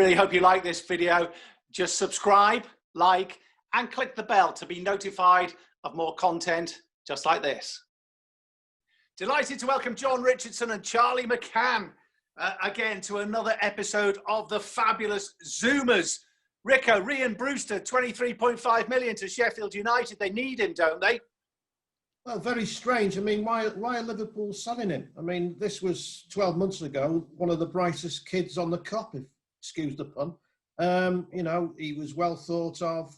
really hope you like this video. Just subscribe, like, and click the bell to be notified of more content just like this. Delighted to welcome John Richardson and Charlie McCann again to another episode of the fabulous Zoomers. Rico, Rhian, Brewster, 23.5 million to Sheffield United. They need him, don't they? Well, very strange. I mean, why are Liverpool selling him? I mean, this was 12 months ago, one of the brightest kids on the cop, if excuse the pun. You know, he was well thought of.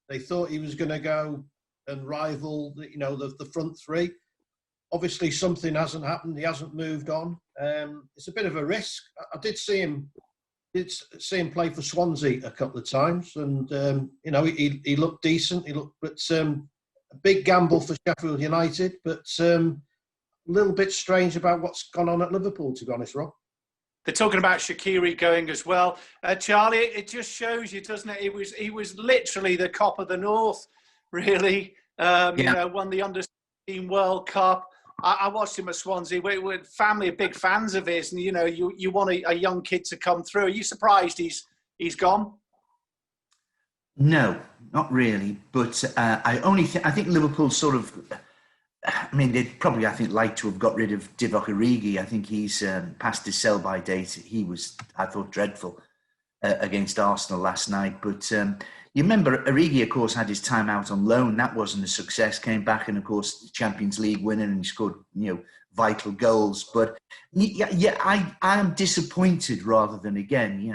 They thought he was going to go and rival, you know, the front three. Obviously, something hasn't happened. He hasn't moved on. It's a bit of a risk. I did see him play for Swansea a couple of times, and you know, he looked decent. But a big gamble for Sheffield United, but a little bit strange about what's gone on at Liverpool, to be honest, Rob. They're talking about Shaqiri going as well. Charlie, it just shows you, doesn't it? He was literally the cop of the North, really. You know, won the Under-17 World Cup. I watched him at Swansea. We're family, big fans of his, and you know, you want a young kid to come through. Are you surprised he's gone? No, not really. But I think Liverpool sort of. I mean, they'd probably, I think, like to have got rid of Divock Origi. I think he's past his sell-by date. He was, I thought, dreadful against Arsenal last night. But you remember, Origi, of course, had his time out on loan. That wasn't a success. Came back and, of course, Champions League winner, and he scored, you know, vital goals. But I am disappointed rather than, again, you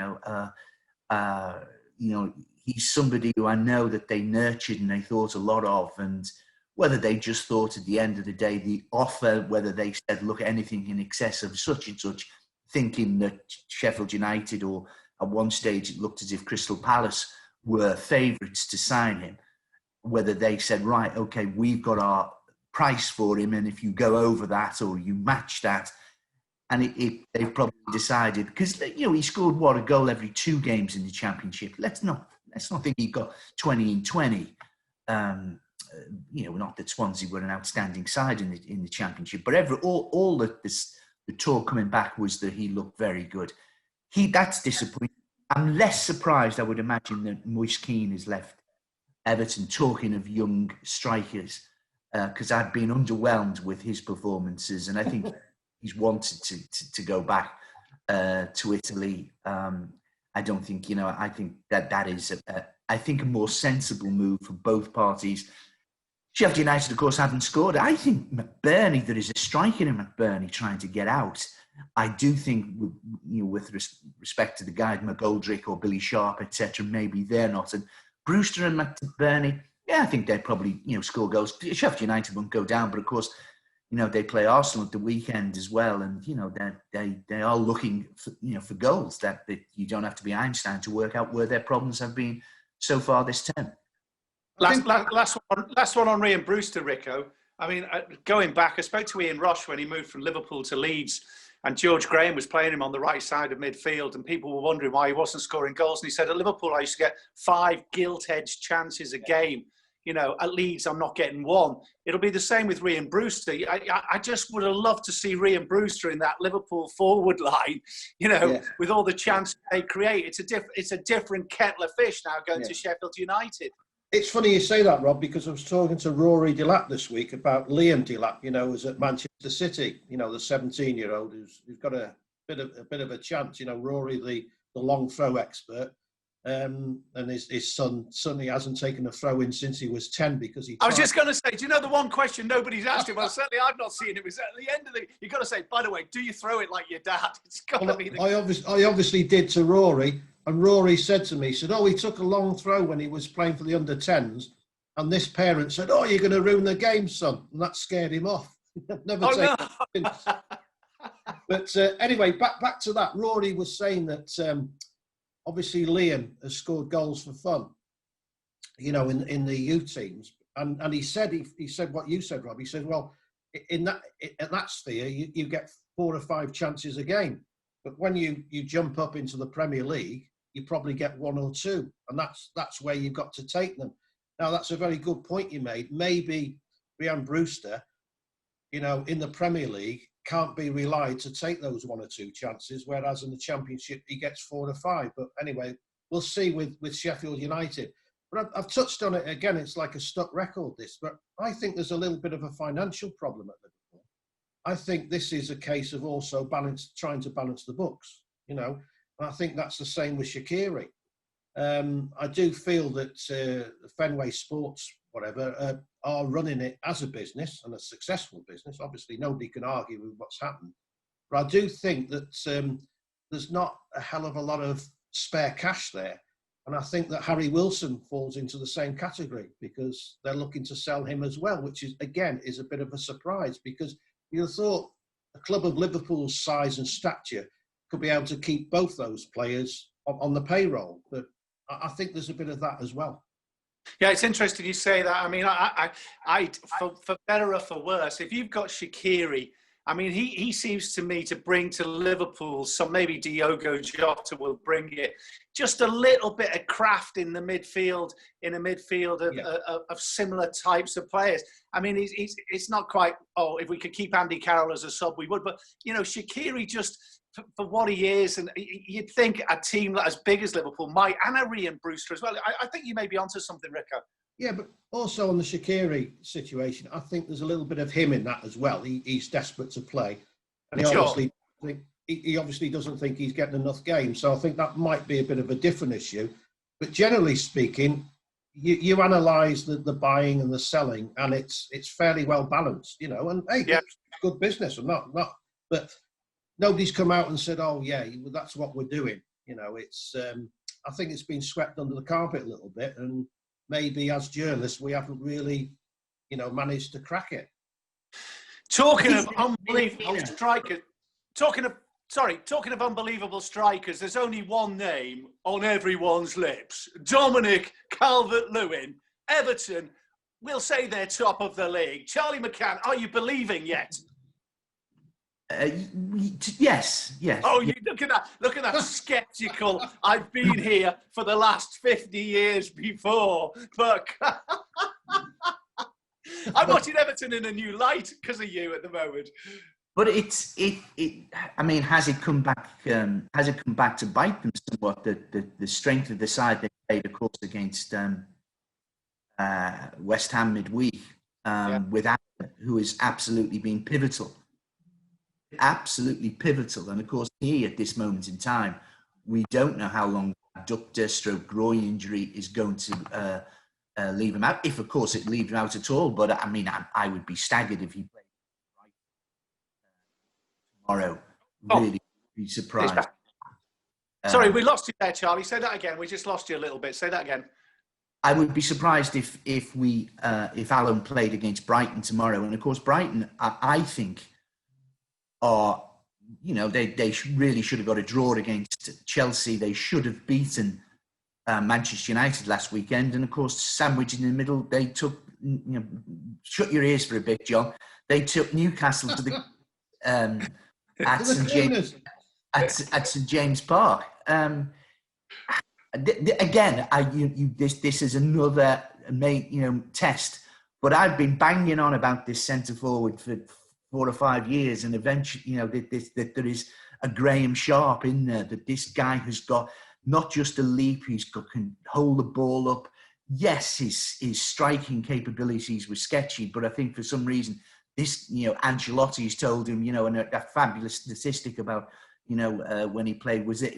know, he's somebody who I know that they nurtured and they thought a lot of, and whether they just thought at the end of the day, the offer, whether they said, look, anything in excess of such and such, thinking that Sheffield United, or at one stage it looked as if Crystal Palace were favourites to sign him, whether they said, right, okay, we've got our price for him, and if you go over that or you match that, and they've probably decided, because, you know, he scored, what, a goal every 2 games in the Championship. Let's not think he got 20 in 20. You know, not that Swansea were an outstanding side in the Championship, but all the talk coming back was that he looked very good. That's disappointing. I'm less surprised, I would imagine, that Moise Kean has left Everton, talking of young strikers, because I've been underwhelmed with his performances, and I think he's wanted to go back to Italy. I don't think, you know, I think that is a more sensible move for both parties. Sheffield United, of course, haven't scored. I think McBurney, there is a striker in McBurney trying to get out. I do think, you know, with respect to the guys, McGoldrick or Billy Sharp, etc., maybe they're not. And Brewster and McBurney, yeah, I think they'd probably, you know, score goals. Sheffield United won't go down, but of course, you know, they play Arsenal at the weekend as well, and you know, they are looking for, you know, for goals. That you don't have to be Einstein to work out where their problems have been so far this term. Last one on Rhian Brewster, Rico. I mean, going back, I spoke to Ian Rush when he moved from Liverpool to Leeds, and George Graham was playing him on the right side of midfield, and people were wondering why he wasn't scoring goals. And he said, at Liverpool, I used to get 5 gilt-edged chances a game. You know, at Leeds, I'm not getting 1. It'll be the same with Rhian Brewster. I just would have loved to see Rhian Brewster in that Liverpool forward line, you know, with all the chances they create. It's a different kettle of fish now going to Sheffield United. It's funny you say that, Rob, because I was talking to Rory Delap this week about Liam Delap, you know, who's at Manchester City, you know, the 17-year-old who's got a bit of a chance. You know, Rory, the long throw expert, and his son suddenly hasn't taken a throw in since he was 10 because he. I was just going to say, do you know the one question nobody's asked him? Well, certainly I've not seen it. Was at the end of you've got to say, by the way, do you throw it like your dad? It's got to be. I obviously did to Rory. And Rory said to me, he said, oh, he took a long throw when he was playing for the under-10s. And this parent said, oh, you're going to ruin the game, son. And that scared him off. Never taken it since. But anyway, back to that. Rory was saying that obviously Liam has scored goals for fun, you know, in the youth teams. And he said what you said, Rob. He said, well, in that sphere, you get 4 or 5 chances a game. But when you jump up into the Premier League, you probably get 1 or 2, and that's where you've got to take them. Now, that's a very good point you made. Maybe Rhian Brewster, you know, in the Premier League, can't be relied to take those 1 or 2 chances, whereas in the Championship he gets 4 or 5. But anyway, we'll see with Sheffield United. But I've touched on it again. It's like a stuck record, this. But I think there's a little bit of a financial problem at Liverpool. I think this is a case of also trying to balance the books, you know. And I think that's the same with Shaqiri. I do feel that Fenway Sports, whatever, are running it as a business and a successful business. Obviously, nobody can argue with what's happened. But I do think that there's not a hell of a lot of spare cash there. And I think that Harry Wilson falls into the same category because they're looking to sell him as well, which is, again, is a bit of a surprise because you thought a club of Liverpool's size and stature could be able to keep both those players on the payroll. But I think there's a bit of that as well. Yeah, it's interesting you say that. I mean, I for better or for worse, if you've got Shaqiri, I mean, he seems to me to bring to Liverpool some, maybe Diogo Jota will bring it, just a little bit of craft in the midfield, of similar types of players. I mean, it's not quite, if we could keep Andy Carroll as a sub, we would. But, you know, Shaqiri just, for what he is, and you'd think a team as big as Liverpool might, and a Rhian Brewster as well. I think you may be onto something, Rico. Yeah, but also on the Shaqiri situation, I think there's a little bit of him in that as well. He's desperate to play, and he obviously doesn't think he's getting enough games. So I think that might be a bit of a different issue. But generally speaking, you analyse the buying and the selling, and it's fairly well balanced, you know. And hey, it's good business. I'm not, but nobody's come out and said, "Oh yeah, that's what we're doing." You know, it's. I think it's been swept under the carpet a little bit, and maybe as journalists we haven't really, you know, managed to crack it. Talking of unbelievable strikers, talking of unbelievable strikers, there's only one name on everyone's lips: Dominic Calvert-Lewin. Everton, we'll say they're top of the league. Charlie McCann, are you believing yet? Yes. Oh, you look at that sceptical. I've been here for the last 50 years before, but I'm watching Everton in a new light because of you at the moment. But I mean, has it come back? Has it come back to bite them somewhat? The strength of the side they played, of course, against West Ham midweek, with Allen, who has absolutely been pivotal. Absolutely pivotal. And of course, here at this moment in time, we don't know how long adductor stroke groin injury is going to leave him out. If, of course, it leaves him out at all. But I mean, I would be staggered if he played tomorrow. Really be surprised. Sorry, we lost you there, Charlie. Say that again. We just lost you a little bit. Say that again. I would be surprised if Allen played against Brighton tomorrow. And of course, Brighton, I think, are, you know, they really should have got a draw against Chelsea. They should have beaten Manchester United last weekend. And of course, sandwich in the middle, they took, you know, shut your ears for a bit, John. They took Newcastle to the at St James Park. Again, this is another test. But I've been banging on about this centre forward for 4 or 5 years, and eventually, you know, that there is a Graham Sharp in there, that this guy has got not just a leap, can hold the ball up. Yes, his striking capabilities were sketchy, but I think for some reason, this, you know, Ancelotti's told him, you know, and a fabulous statistic about, you know, when he played, was it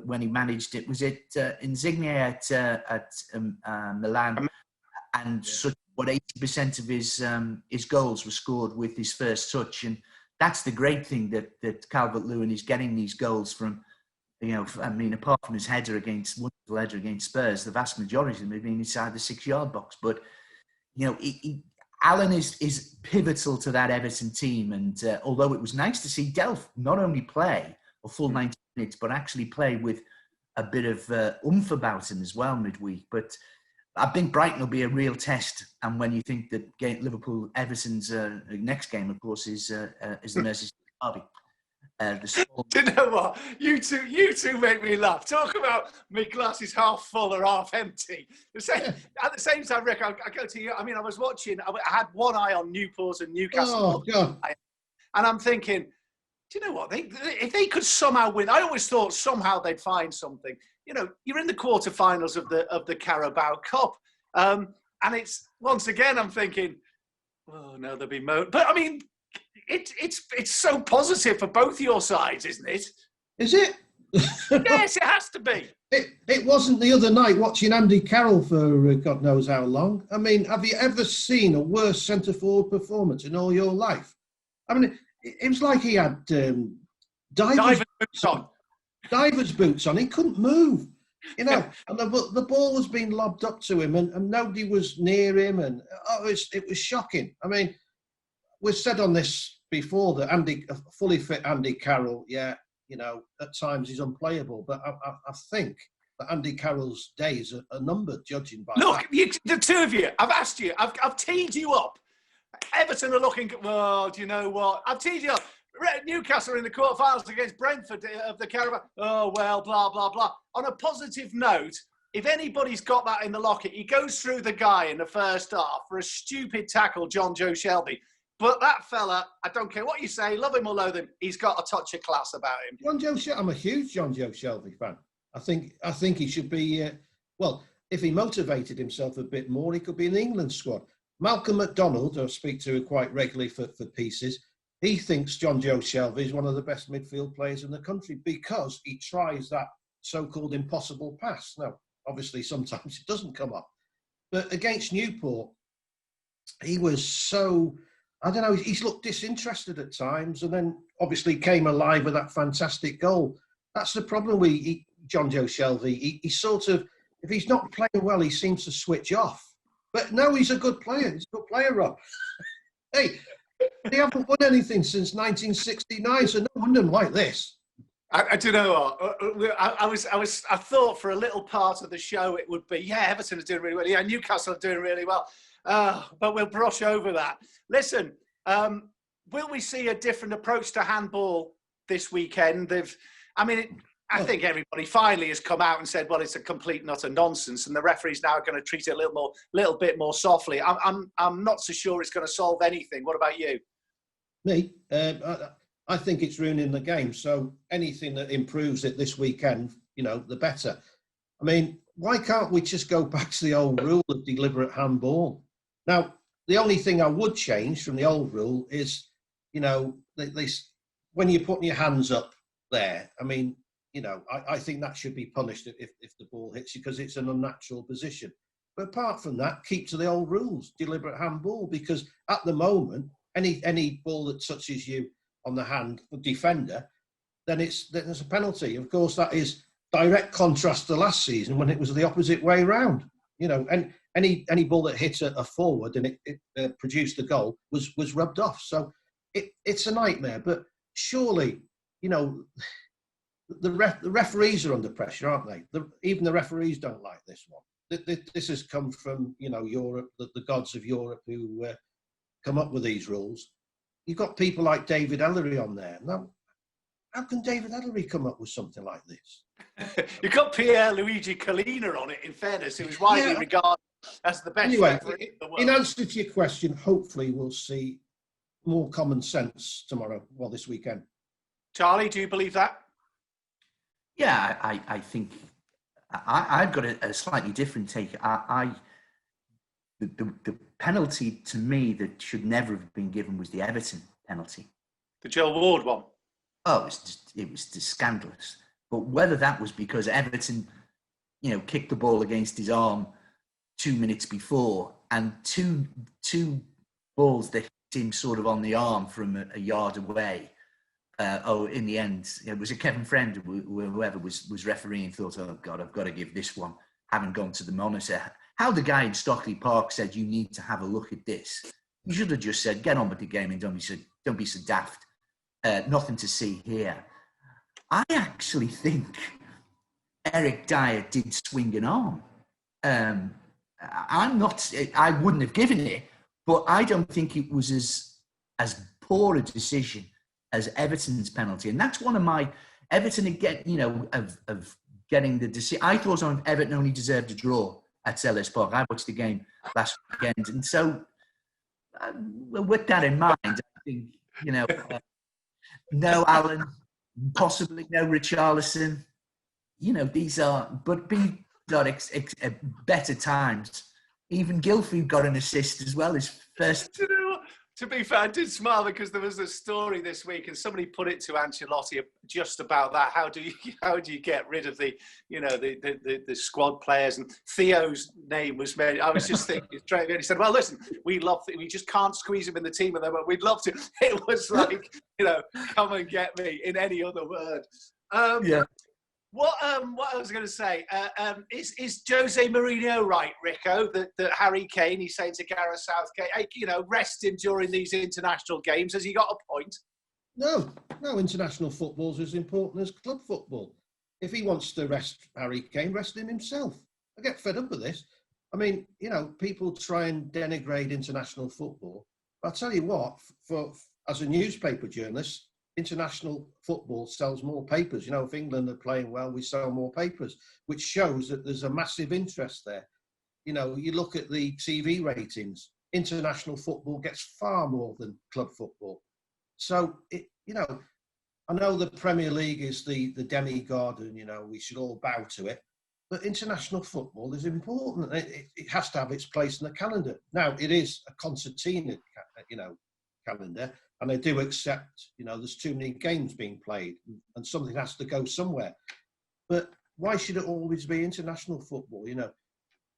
when he managed it, was it Insigne at Milan, and such. What 80% of his goals were scored with his first touch, and that's the great thing that Calvert-Lewin is getting these goals from. You know, I mean, apart from his wonderful header against Spurs, the vast majority of them have been inside the 6-yard box. But you know, Allen is pivotal to that Everton team, and although it was nice to see Delph not only play a full 90 minutes, but actually play with a bit of oomph about him as well midweek, but. I think Brighton will be a real test, and when you think that Everton's next game, of course, is the Merseyside derby. Do you know what? You two make me laugh. Talk about my glass is half full or half empty. At the same time, Rick, I go to you. I mean, I was watching. I had one eye on Newport and Newcastle. Oh God! And I'm thinking, do you know what? If they could somehow win, I always thought somehow they'd find something. You know, you're in the quarterfinals of the Carabao Cup, and it's once again I'm thinking, oh no, there'll be but I mean, it's so positive for both your sides, isn't it? Is it? Yes, it has to be. It wasn't the other night watching Andy Carroll for God knows how long. I mean, have you ever seen a worse centre-forward performance in all your life? I mean, it was like he had divers boots on. Divers boots on. He couldn't move, you know. And the ball was being lobbed up to him, and nobody was near him, and it was shocking. I mean, we've said on this before that a fully fit Andy Carroll, yeah, you know, at times he's unplayable. But I think that Andy Carroll's days are numbered, judging by Look, that. the two of you, I've asked you, I've teed you up. Everton are looking, well, do you know what? I've teed you up. Newcastle are in the quarterfinals against Brentford of the Carabao. Oh, well, blah, blah, blah. On a positive note, if anybody's got that in the locker, he goes through the guy in the first half for a stupid tackle, John Joe Shelby. But that fella, I don't care what you say, love him or loathe him, he's got a touch of class about him. I'm a huge John Joe Shelby fan. I think he should be, well, if he motivated himself a bit more, he could be in the England squad. Malcolm McDonald, who I speak to quite regularly for pieces, he thinks John Joe Shelby is one of the best midfield players in the country because he tries that so-called impossible pass. Now, obviously, sometimes it doesn't come up. But against Newport, he was so... I don't know, he's looked disinterested at times and then obviously came alive with that fantastic goal. That's the problem with John Joe Shelby. He sort of, if he's not playing well, he seems to switch off. But no, he's a good player. He's a good player, Rob. Hey, they haven't won anything since 1969, so no wonder them like this. I don't know what. I thought for a little part of the show it would be, yeah, Everton are doing really well. Yeah, Newcastle are doing really well. But we'll brush over that. Listen, will we see a different approach to handball this weekend? I think everybody finally has come out and said, well, it's a complete and utter nonsense, and the referees now are going to treat it a little bit more softly. I'm not so sure it's going to solve anything. What about you? Me? I think it's ruining the game. So anything that improves it this weekend, you know, the better. I mean, why can't we just go back to the old rule of deliberate handball? Now, the only thing I would change from the old rule is, you know, when you're putting your hands up there, I mean, you know, I think that should be punished if the ball hits you because it's an unnatural position. But apart from that, keep to the old rules, deliberate handball, because at the moment, any ball that touches you on the hand for defender, then there's a penalty. Of course, that is direct contrast to last season when it was the opposite way round. You know, and any ball that hits a forward and it produced a goal was rubbed off. So it's a nightmare. But surely, you know, the referees are under pressure, aren't they? Even the referees don't like this one. This has come from, you know, Europe, the gods of Europe who come up with these rules. You've got people like David Ellery on there. Now, how can David Ellery come up with something like this? You've got Pierluigi Collina on it, in fairness, who was widely regarded as the best referee in the world. In answer to your question, hopefully we'll see more common sense tomorrow, this weekend. Charlie, do you believe that? Yeah, I think I've got a slightly different take. The penalty to me that should never have been given was the Everton penalty. The Joe Ward one? Oh, it was just scandalous. But whether that was because Everton, you know, kicked the ball against his arm 2 minutes before and two balls that hit him sort of on the arm from a yard away. In the end, it was a Kevin Friend, whoever was refereeing, thought, oh God, I've got to give this one. Haven't gone to the monitor. How the guy in Stockley Park said, you need to have a look at this. You should have just said, get on with the game and don't be so daft. Nothing to see here. I actually think Eric Dyer did swing an arm. I wouldn't have given it, but I don't think it was as poor a decision as Everton's penalty. And that's one of my, Everton again, you know, of getting the decision. I thought Everton only deserved a draw at Selhurst Park. I watched the game last weekend. And so with that in mind, I think You know, no Allen, possibly no Richarlison. You know, these are better times. Even Gilfie got an assist as well. His first. Do you know what? To be fair, I did smile because there was a story this week, and somebody put it to Ancelotti just about that. How do you get rid of the squad players? And Theo's name was made. I was just thinking straight away. He said, "Well, listen, we just can't squeeze him in the team, but we'd love to." It was like, come and get me. In any other word. Yeah. What I was going to say, is Jose Mourinho right, Rico, that Harry Kane, he's saying to Gareth Southgate, hey, rest him during these international games? Has he got a point? No, international football's as important as club football. If he wants to rest Harry Kane, rest him himself. I get fed up with this. I mean, people try and denigrate international football. But I'll tell you what, as a newspaper journalist, international football sells more papers. If England are playing well, we sell more papers, which shows that there's a massive interest there. You look at the TV ratings, international football gets far more than club football. So, I know the Premier League is the demigod and, we should all bow to it. But international football is important. It has to have its place in the calendar. Now, it is a concertina, calendar. And I do accept, there's too many games being played and something has to go somewhere. But why should it always be international football?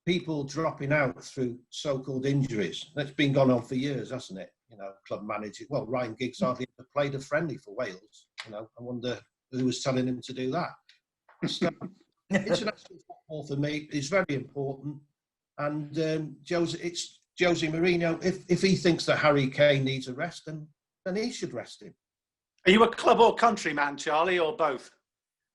People dropping out through so-called injuries. That's been going on for years, hasn't it? Club manager. Well, Ryan Giggs hardly ever played a friendly for Wales. I wonder who was telling him to do that. So, international football for me is very important. And it's Jose Mourinho. If he thinks that Harry Kane needs a rest, then he should rest him. Are you a club or country man, Charlie, or both?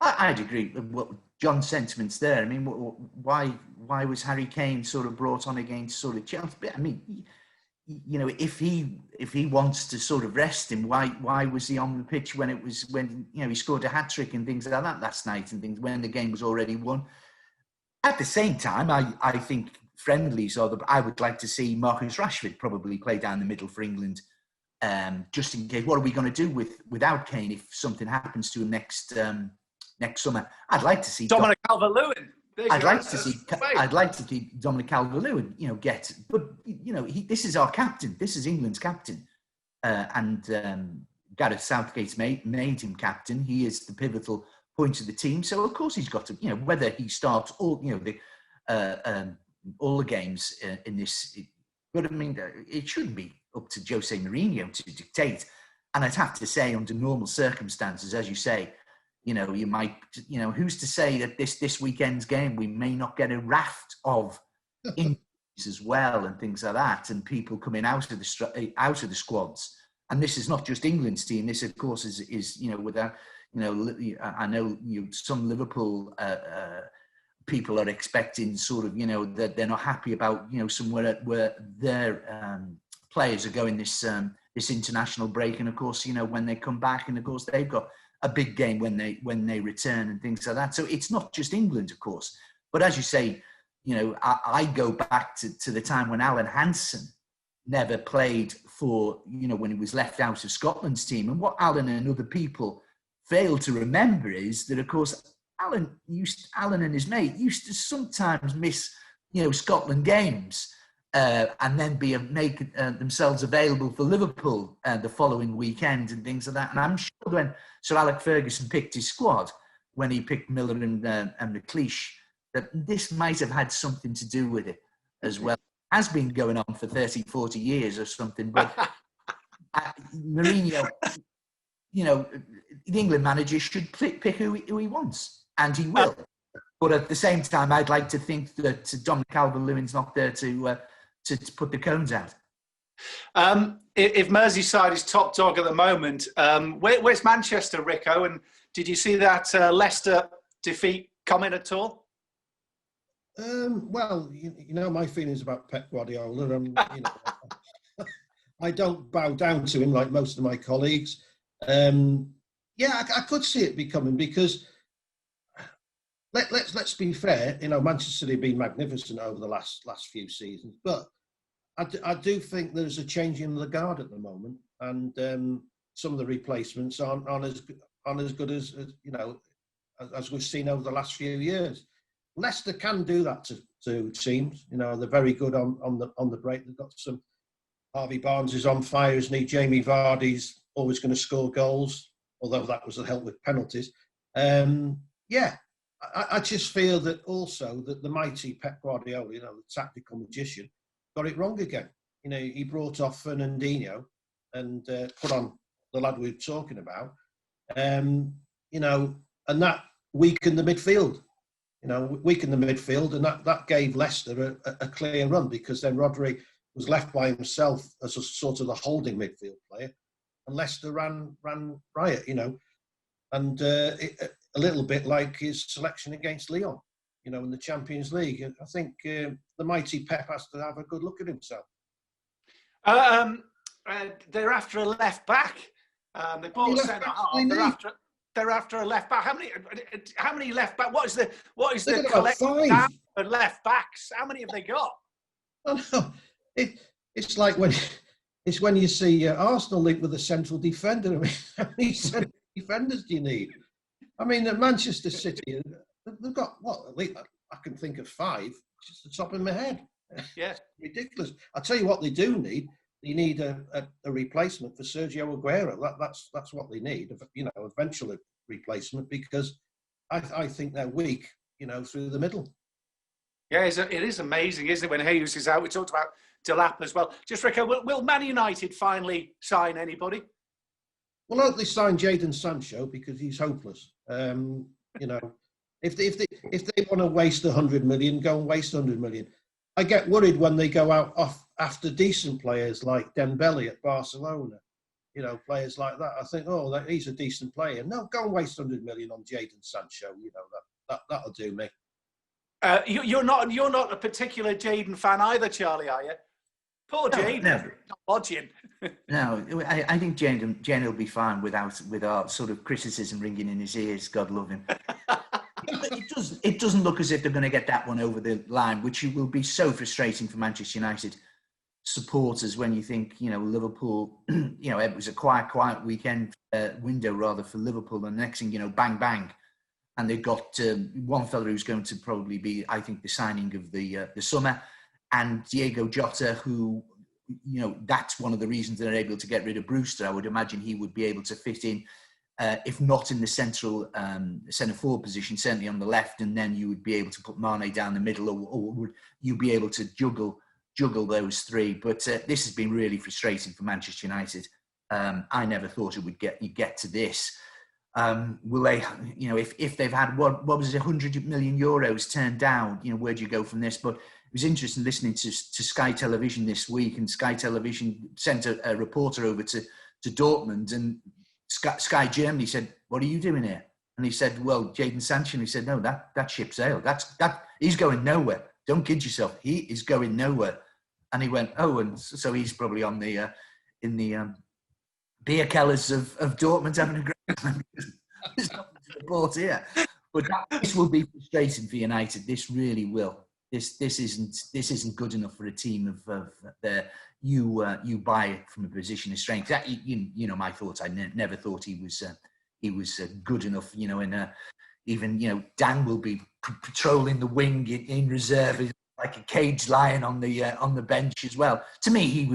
I'd agree with John's sentiments there. I mean, why was Harry Kane sort of brought on against sort of Chelsea? I mean, if he wants to sort of rest him, why was he on the pitch when he scored a hat trick and things like that last night and things when the game was already won? At the same time, I think friendlies I would like to see Marcus Rashford probably play down the middle for England. Just in case, what are we going to do without Kane if something happens to him next summer? I'd like to see Dominic Calvert-Lewin. I'd like to see Dominic Calvert-Lewin, get. But this is our captain. This is England's captain, and Gareth Southgate's made him captain. He is the pivotal point of the team. So of course he's got to, whether he starts all the games in this. But I mean, it shouldn't be up to Jose Mourinho to dictate. And I'd have to say, under normal circumstances, as you say, you might, who's to say that this weekend's game, we may not get a raft of injuries as well and things like that, and people coming out of the squads. And this is not just England's team. This, of course, is with that, I know some Liverpool people are expecting sort of, that they're not happy about, somewhere where their players are going this international break. And of course, when they come back, and of course they've got a big game when they return and things like that. So it's not just England, of course. But as you say, I go back to the time when Alan Hansen never played for, when he was left out of Scotland's team. And what Alan and other people fail to remember is that, of course, Alan and his mate used to sometimes miss, Scotland games and then make themselves available for Liverpool the following weekend and things like that. And I'm sure when Sir Alex Ferguson picked his squad, when he picked Miller and McLeish, that this might have had something to do with it as well. It has been going on for 30, 40 years or something. But Mourinho, the England manager should pick who he wants, and he will. But at the same time, I'd like to think that Dominic Calvert-Lewin's not there to put the cones out. If Merseyside is top dog at the moment, where's Manchester, Rico? And did you see that Leicester defeat coming at all? Well, my feelings about Pep Guardiola. I don't bow down to him like most of my colleagues. I could see it becoming, because let's be fair. Manchester City have been magnificent over the last few seasons, but I do think there's a change in the guard at the moment, and some of the replacements aren't as good as as we've seen over the last few years. Leicester can do that to teams. They're very good on the break. They've got some. Harvey Barnes is on fire, isn't he? Jamie Vardy's always going to score goals, although that was a help with penalties. I just feel that also that the mighty Pep Guardiola, the tactical magician, got it wrong again. He brought off Fernandinho and put on the lad we were talking about, and that weakened the midfield. Weakened the midfield, and that gave Leicester a clear run, because then Rodri was left by himself as a sort of the holding midfield player, and Leicester ran riot, and a little bit like his selection against Lyon, in the Champions League. I think the mighty Pep has to have a good look at himself. They're after a left back. They both said they're after a left back. How many left back? What is the collective down for left backs? How many have they got? Oh, no. It's like when you see Arsenal linked with a central defender. I mean, how many central defenders do you need? I mean, at Manchester City, they've got at least I can think of 5, just the top of my head. Yeah, ridiculous. I tell you what, they do need. They need a replacement for Sergio Aguero. That's what they need. Eventual replacement, because I think they're weak. Through the middle. Yeah, it is amazing, isn't it, when Jesus is out? We talked about Delap as well. Just Rico, will Man United finally sign anybody? Well, I hope they sign Jadon Sancho, because he's hopeless. If they want to waste 100 million, go and waste 100 million. I get worried when they go out off after decent players like Dembele at Barcelona. Players like that. I think, he's a decent player. No, go and waste 100 million on Jadon Sancho. That'll do me. You're not a particular Jadon fan either, Charlie, are you? Poor Jadon. No. Not watching. No, I think Jadon will be fine with our sort of criticism ringing in his ears. God love him. It doesn't look as if they're going to get that one over the line, which will be so frustrating for Manchester United supporters when you think, Liverpool, it was a quiet weekend window rather for Liverpool, and the next thing, bang, bang. And they've got one fella who's going to probably be, I think, the signing of the summer, and Diego Jota, who, that's one of the reasons they're able to get rid of Brewster. I would imagine he would be able to fit in, if not in the central centre forward position, certainly on the left, and then you would be able to put Mane down the middle, or would you be able to juggle those three? But this has been really frustrating for Manchester United. I never thought it would get to this. Will they, if they've had what was it, 100 million euros turned down, where do you go from this? But it was interesting listening to Sky Television this week, and Sky Television sent a reporter over to Dortmund, and Sky Germany said, "What are you doing here?" And he said, "Well, Jadon Sancho." And he said, "No, that ship sailed. He's going nowhere. Don't kid yourself. He is going nowhere." And he went, "Oh, and so he's probably on the in the beer kellers of Dortmund having a great time." There's nothing to report here. But this will be frustrating for United. This really will. This isn't good enough for a team of you buy it from a position of strength. That, my thoughts. I never thought he was good enough. And even Dan will be patrolling the wing in reserve like a caged lion on the bench as well. To me, he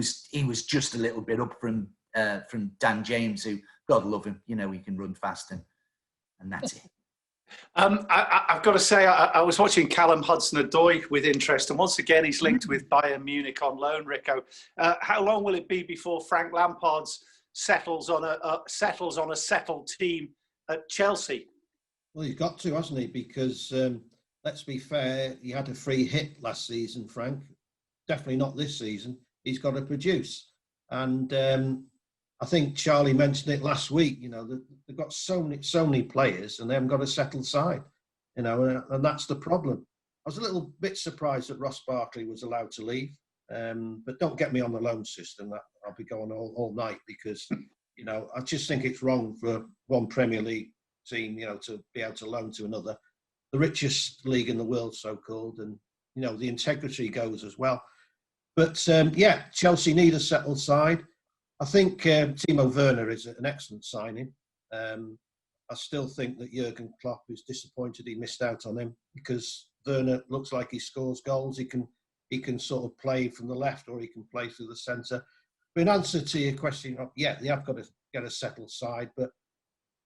was just a little bit up from Dan James, who, God love him, he can run fast and that's it. I've got to say, I was watching Callum Hudson-Odoi with interest, and once again he's linked with Bayern Munich on loan. Rico, how long will it be before Frank Lampard settles on a settled team at Chelsea? Well, he's got to, hasn't he? Because let's be fair, he had a free hit last season, Frank. Definitely not this season. He's got to produce, and I think Charlie mentioned it last week. They've got so many players, and they haven't got a settled side. And that's the problem. I was a little bit surprised that Ross Barkley was allowed to leave, but don't get me on the loan system. That I'll be going all night, because I just think it's wrong for one Premier League team, to be able to loan to another, the richest league in the world, so called, and the integrity goes as well. But Chelsea need a settled side. I think Timo Werner is an excellent signing. I still think that Jurgen Klopp is disappointed he missed out on him, because Werner looks like he scores goals. He can sort of play from the left, or he can play through the centre. But in answer to your question, yeah, they have got to get a settled side, but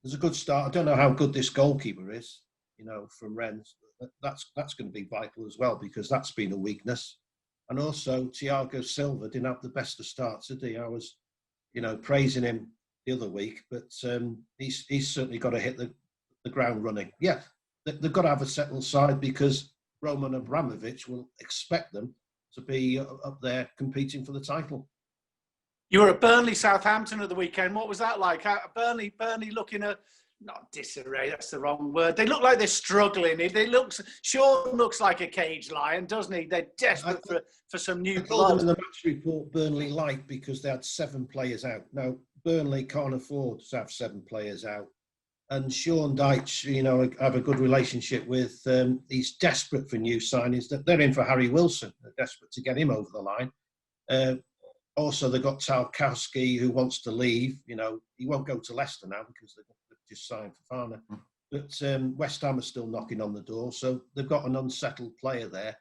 there's a good start. I don't know how good this goalkeeper is, from Rennes. That's going to be vital as well, because that's been a weakness. And also, Thiago Silva didn't have the best of starts, did he? I was, praising him the other week, but he's certainly got to hit the ground running. Yeah, they've got to have a settled side, because Roman Abramovich will expect them to be up there competing for the title. You were at Burnley Southampton at the weekend. What was that like? Burnley looking at, not disarray, that's the wrong word. They look like they're struggling. Sean looks like a caged lion, doesn't he? They're desperate for some new blood. I told them in the match report Burnley light, because they had 7 players out. Now, Burnley can't afford to have 7 players out. And Sean Dyche, have a good relationship with, he's desperate for new signings. They're in for Harry Wilson. They're desperate to get him over the line. Also, they've got Tarkowski, who wants to leave. He won't go to Leicester now, because they've just signed for Farner. But West Ham are still knocking on the door. So they've got an unsettled player there.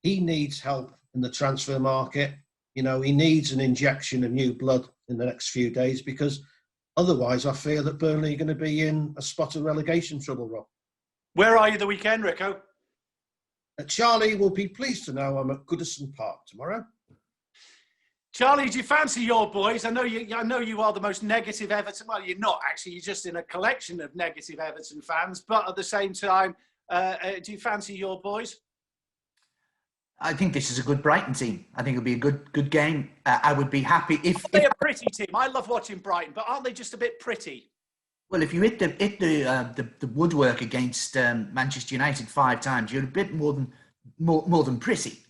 He needs help in the transfer market. He needs an injection of new blood in the next few days, because otherwise I fear that Burnley are going to be in a spot of relegation trouble, Rob. Where are you the weekend, Rico? Charlie will be pleased to know I'm at Goodison Park tomorrow. Charlie, do you fancy your boys? I know you are the most negative Everton. Well, you're not actually. You're just in a collection of negative Everton fans. But at the same time, do you fancy your boys? I think this is a good Brighton team. I think it'll be a good game. I would be happy if they're a pretty team. I love watching Brighton, but aren't they just a bit pretty? Well, if you hit the woodwork against Manchester United 5 times, you're a bit more than pretty.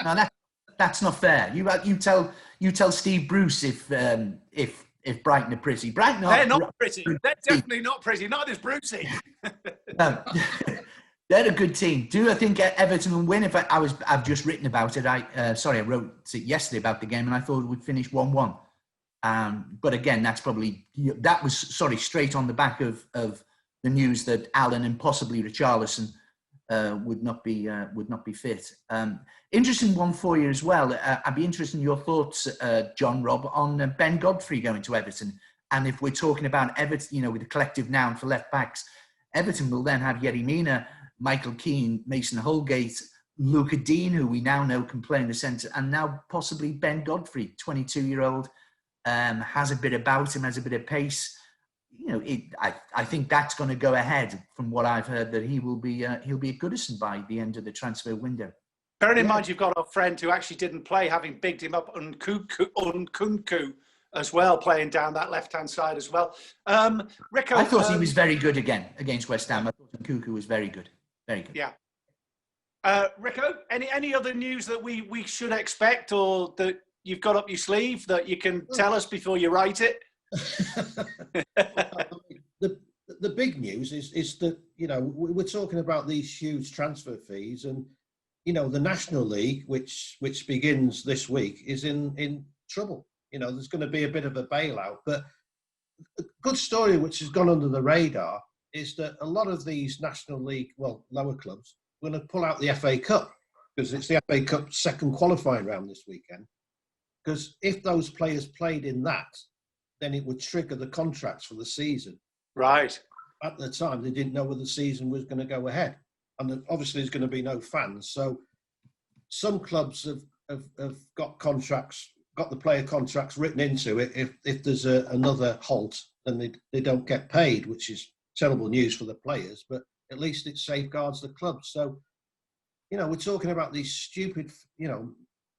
Now that's not fair. You tell Steve Bruce if Brighton are pretty. Brighton they're not pretty. They're definitely not pretty. Not as Brucey. They're a good team. Do I think Everton will win? I've just written about it. I wrote it yesterday about the game, and I thought it would finish 1-1. But again, that was straight on the back of the news that Allen and possibly Richarlison would not be fit. Interesting one for you as well. I'd be interested in your thoughts, John Rob, on Ben Godfrey going to Everton. And if we're talking about Everton, with a collective noun for left backs, Everton will then have Yerry Mina, Michael Keane, Mason Holgate, Luca Dean, who we now know can play in the centre, and now possibly Ben Godfrey, 22-year-old, has a bit about him, has a bit of pace. I think that's going to go ahead. From what I've heard, that he'll be at Goodison by the end of the transfer window. Bearing in mind, you've got a friend who actually didn't play, having bigged him up on Nkunku as well, playing down that left-hand side as well. Rico, I thought he was very good again against West Ham. I thought Nkunku was very good. Very good. Yeah. Rico, any other news that we should expect, or that you've got up your sleeve that you can tell us before you write it? The big news is that, we're talking about these huge transfer fees, and, the National League, which begins this week, is in trouble. There's going to be a bit of a bailout. But a good story which has gone under the radar is that a lot of these National League, lower clubs, are going to pull out the FA Cup, because it's the FA Cup second qualifying round this weekend. Because if those players played in that, then it would trigger the contracts for the season. Right. At the time, they didn't know whether the season was going to go ahead. And obviously there's going to be no fans. So some clubs have got contracts, got the player contracts written into it. If there's another halt, then they don't get paid, which is terrible news for the players, but at least it safeguards the club. So, we're talking about these stupid,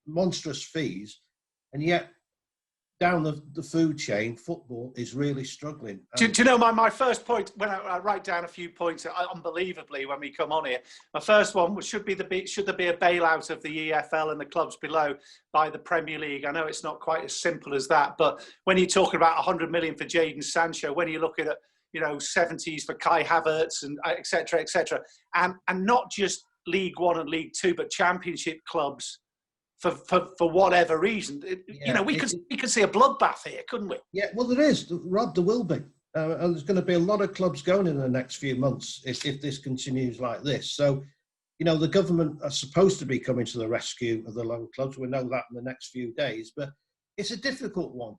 monstrous fees, and yet down the food chain, football is really struggling. Do you know my first point, when I write down a few points, unbelievably, when we come on here, my first one should there be a bailout of the EFL and the clubs below by the Premier League? I know it's not quite as simple as that, but when you're talking about 100 million for Jadon Sancho, when you're looking at 70s for Kai Havertz and et cetera, and not just League One and League Two, but Championship clubs for whatever reason. We could see a bloodbath here, couldn't we? Yeah, well, there is, Rod. There will be, and there's going to be a lot of clubs going in the next few months if this continues like this. So, the government are supposed to be coming to the rescue of the local clubs. We know that in the next few days, but it's a difficult one.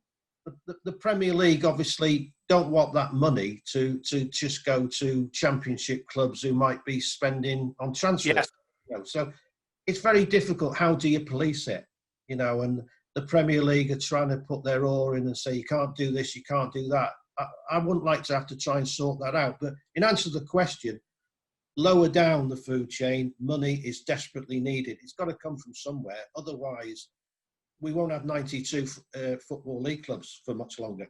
The Premier League obviously don't want that money to just go to Championship clubs who might be spending on transfers. Yes. So it's very difficult. How do you police it? And the Premier League are trying to put their oar in and say, you can't do this, you can't do that. I wouldn't like to have to try and sort that out. But in answer to the question, lower down the food chain, money is desperately needed. It's got to come from somewhere. Otherwise, we won't have 92 Football League clubs for much longer.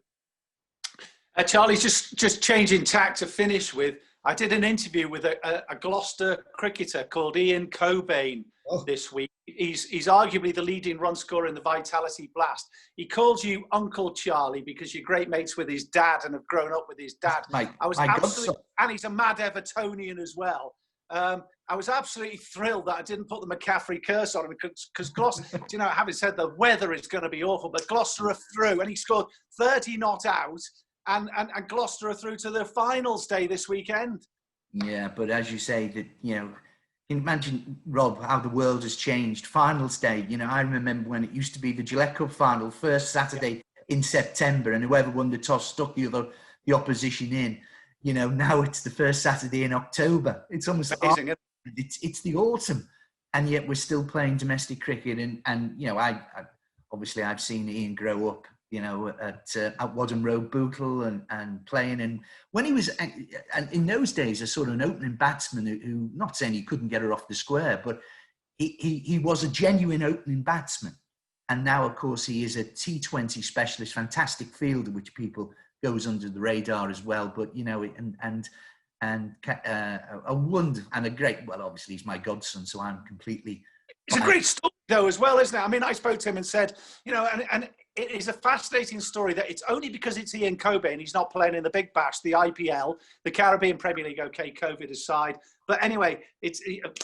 Charlie, just changing tack to finish with, I did an interview with a Gloucester cricketer called Ian Cobain this week. He's arguably the leading run scorer in the Vitality Blast. He calls you Uncle Charlie because you're great mates with his dad and have grown up with his dad. And he's a mad Evertonian as well. I was absolutely thrilled that I didn't put the McCaffrey curse on him because Gloucester, having said the weather is going to be awful, but Gloucester are through and he scored 30 not out and Gloucester are through to the finals day this weekend. Yeah, but as you say, that can you imagine, Rob, how the world has changed. Finals day, I remember when it used to be the Gillette Cup final, first Saturday in September, and whoever won the toss stuck the opposition in. Now it's the first Saturday in October. It's almost amazing. It's the autumn, and yet we're still playing domestic cricket. And I obviously I've seen Ian grow up, at Wadham Road Bootle and playing. And when he was, and in those days, a sort of an opening batsman who not saying he couldn't get her off the square, but he was a genuine opening batsman. And now, of course, he is a T20 specialist, fantastic fielder, which people goes under the radar as well. But a wonder and a great. Well, obviously, he's my godson, so I'm completely. It's a great story, though, as well, isn't it? I mean, I spoke to him and said, and it is a fascinating story that it's only because it's Ian Cobain, he's not playing in the Big Bash, the IPL, the Caribbean Premier League. Okay, COVID aside, but anyway,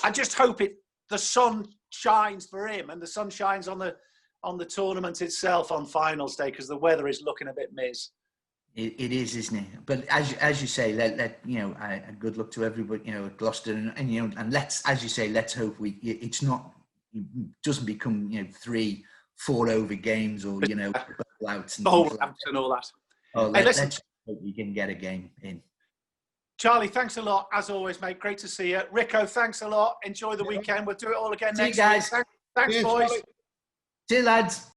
I just hope the sun shines for him and the sun shines on the tournament itself on finals day because the weather is looking a bit miz. It is, isn't it? But as you say, let good luck to everybody, at Gloucester, and let's, as you say, let's hope it doesn't become 3-4 over games or outs and all that. Let's hope we can get a game in. Charlie, thanks a lot as always, mate. Great to see you. Rico, thanks a lot. Enjoy the weekend. We'll do it all again next week. Thanks, boys. See you, lads.